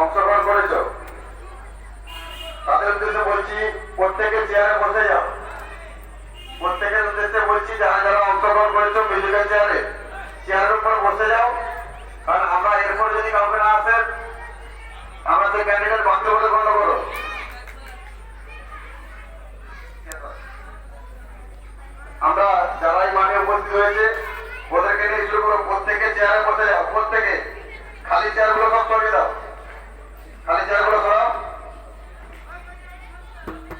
অংশগ্রহণ করেছো তাদের উদ্দেশ্যে বলছি প্রত্যেকে চেয়ারে বসে যাও। প্রত্যেকের উদ্দেশ্যে বলছি যারা যারা অংশগ্রহণ করেছো মিউজিক্যাল চেয়ারের উপর বসে যাও। কারণ আমরা এরপর যদি কাউকে না আসে আমরা সেই ক্যান্ডিডেট বন্ধ করে গণ্য করো। আমরা যারা এই মাঠে উপস্থিত হয়েছে